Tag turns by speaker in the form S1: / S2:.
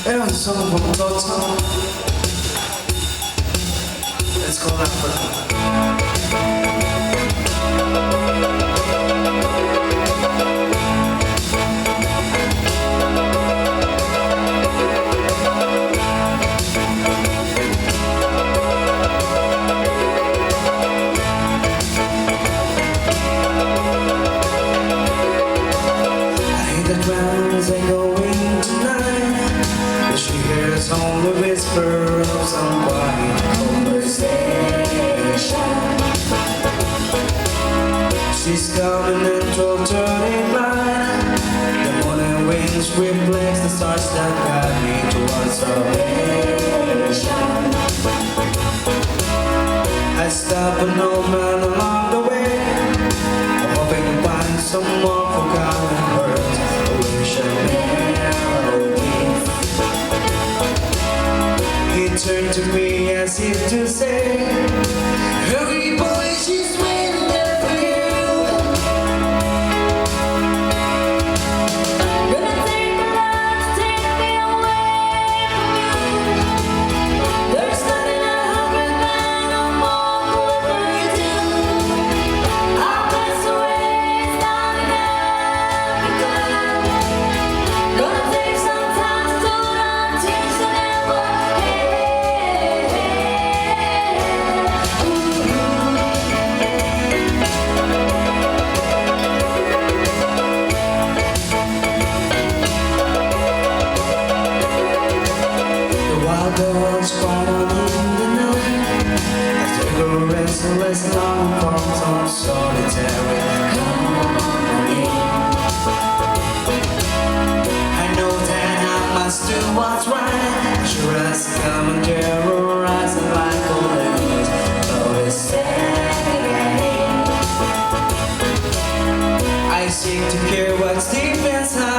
S1: 이런 성공 도착. Let's go now. The drums are going tonight, but she hears only whisper of some quiet conversation. She's coming into a turning blind. The morning winds reflect the stars that guide me towards salvation. I stop an old man along the way, hoping to find some more forgotten words. He turned to me as if to say, hurry boy, she's waiting there for you.
S2: Gonna take the love, take me away from you. There's nothing 100 men or more who will bring you to. I'll pass away, it's not Africa. Gonna take some time to learn things that never
S1: The wild dogs quiet on in the night, as they go restless along from some solitary company. I know that I must do what's right, sure as come and terrorize like balloons. Though it's sad, I seek to care what's deep inside.